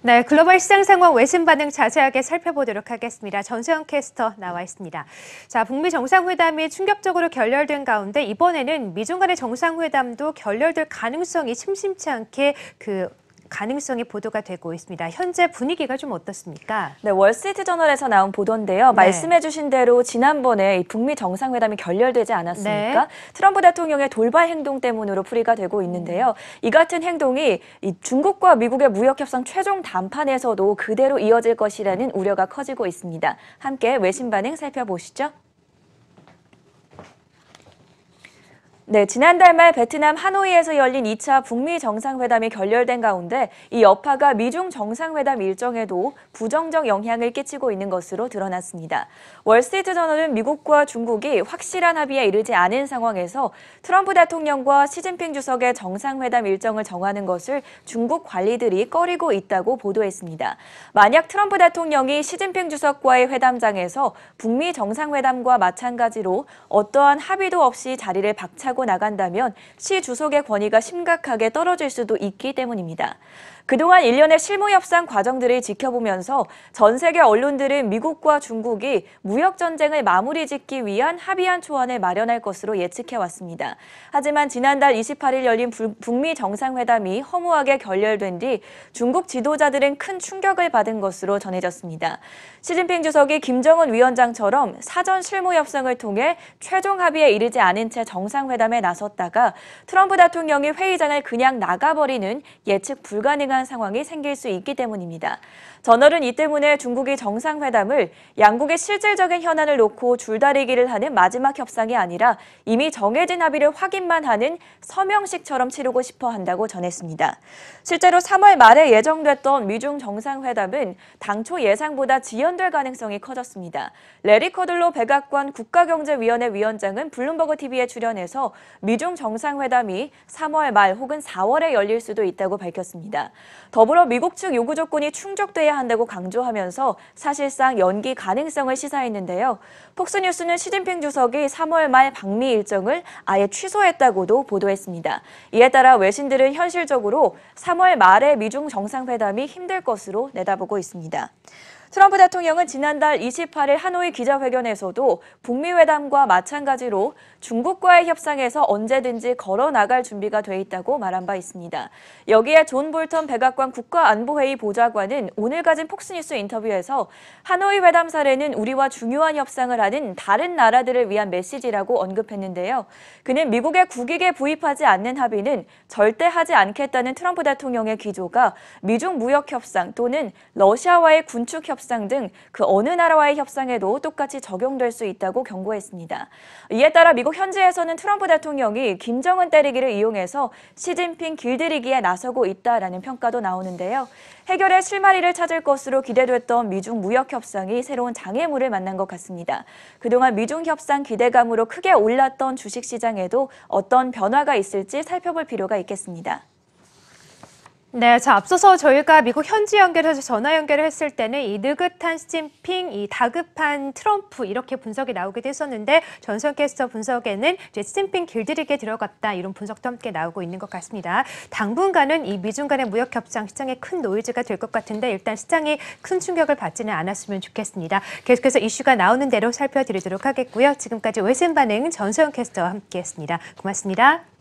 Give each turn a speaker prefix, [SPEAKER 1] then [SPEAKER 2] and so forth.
[SPEAKER 1] 네, 글로벌 시장 상황 외신 반응 자세하게 살펴보도록 하겠습니다. 전소영 캐스터 나와 있습니다. 자, 북미 정상회담이 충격적으로 결렬된 가운데 이번에는 미중 간의 정상회담도 결렬될 가능성이 심심치 않게 가능성이 보도가 되고 있습니다. 현재 분위기가 좀 어떻습니까?
[SPEAKER 2] 네, 월스트리트저널에서 나온 보도인데요.
[SPEAKER 1] 네.
[SPEAKER 2] 말씀해 주신 대로 지난번에 이 북미 정상회담이 결렬되지 않았습니까?
[SPEAKER 1] 네.
[SPEAKER 2] 트럼프 대통령의 돌발 행동 때문으로 풀이가 되고 있는데요. 이 같은 행동이 이 중국과 미국의 무역협상 최종談판에서도 그대로 이어질 것이라는 우려가 커지고 있습니다. 함께 외신 반응 살펴보시죠. 네, 지난달 말 베트남 하노이에서 열린 2차 북미 정상회담이 결렬된 가운데 이 여파가 미중 정상회담 일정에도 부정적 영향을 끼치고 있는 것으로 드러났습니다. 월스트리트저널은 미국과 중국이 확실한 합의에 이르지 않은 상황에서 트럼프 대통령과 시진핑 주석의 정상회담 일정을 정하는 것을 중국 관리들이 꺼리고 있다고 보도했습니다. 만약 트럼프 대통령이 시진핑 주석과의 회담장에서 북미 정상회담과 마찬가지로 어떠한 합의도 없이 자리를 박차고 나간다면 시 주석의 권위가 심각하게 떨어질 수도 있기 때문입니다. 그동안 일련의 실무 협상 과정들을 지켜보면서 전 세계 언론들은 미국과 중국이 무역 전쟁을 마무리 짓기 위한 합의안 초안을 마련할 것으로 예측해왔습니다. 하지만 지난달 28일 열린 북미 정상회담이 허무하게 결렬된 뒤 중국 지도자들은 큰 충격을 받은 것으로 전해졌습니다. 시진핑 주석이 김정은 위원장처럼 사전 실무 협상을 통해 최종 합의에 이르지 않은 채 정상회담에 나섰다가 트럼프 대통령이 회의장을 그냥 나가버리는 예측 불가능한 상황이 생길 수 있기 때문입니다. 저널은 이 때문에 중국이 정상회담을 양국의 실질적인 현안을 놓고 줄다리기를 하는 마지막 협상이 아니라 이미 정해진 합의를 확인만 하는 서명식처럼 치르고 싶어 한다고 전했습니다. 실제로 3월 말에 예정됐던 미중 정상회담은 당초 예상보다 지연될 가능성이 커졌습니다. 레리 커들로 백악관 국가경제위원회 위원장은 블룸버그 TV에 출연해서 미중 정상회담이 3월 말 혹은 4월에 열릴 수도 있다고 밝혔습니다. 더불어 미국 측 요구 조건이 충족돼야 한다고 강조하면서 사실상 연기 가능성을 시사했는데요. 폭스뉴스는 시진핑 주석이 3월 말 방미 일정을 아예 취소했다고도 보도했습니다. 이에 따라 외신들은 현실적으로 3월 말에 미중 정상회담이 힘들 것으로 내다보고 있습니다. 트럼프 대통령은 지난달 28일 하노이 기자회견에서도 북미 회담과 마찬가지로 중국과의 협상에서 언제든지 걸어나갈 준비가 돼 있다고 말한 바 있습니다. 여기에 존 볼턴 백악관 국가안보회의 보좌관은 오늘 가진 폭스뉴스 인터뷰에서 하노이 회담 사례는 우리와 중요한 협상을 하는 다른 나라들을 위한 메시지라고 언급했는데요. 그는 미국의 국익에 부입하지 않는 합의는 절대 하지 않겠다는 트럼프 대통령의 기조가 미중 무역 협상 또는 러시아와의 군축 협상 등 그 어느 나라와의 협상에도 똑같이 적용될 수 있다고 경고했습니다. 이에 따라 미국 현지에서는 트럼프 대통령이 김정은 때리기를 이용해서 시진핑 길들이기에 나서고 있다라는 평가도 나오는데요. 해결의 실마리를 찾을 것으로 기대됐던 미중 무역 협상이 새로운 장애물을 만난 것 같습니다. 그동안 미중 협상 기대감으로 크게 올랐던 주식시장에도 어떤 변화가 있을지 살펴볼 필요가 있겠습니다.
[SPEAKER 1] 네, 자, 앞서서 저희가 미국 현지 연결해서 전화 연결을 했을 때는 이 느긋한 시진핑, 이 다급한 트럼프 이렇게 분석이 나오기도 했었는데 전소영 캐스터 분석에는 이제 시진핑 길들이기에 들어갔다 이런 분석도 함께 나오고 있는 것 같습니다. 당분간은 이 미중 간의 무역 협상 시장에 큰 노이즈가 될 것 같은데 일단 시장이 큰 충격을 받지는 않았으면 좋겠습니다. 계속해서 이슈가 나오는 대로 살펴드리도록 하겠고요. 지금까지 외신 반응 전소영 캐스터와 함께했습니다. 고맙습니다.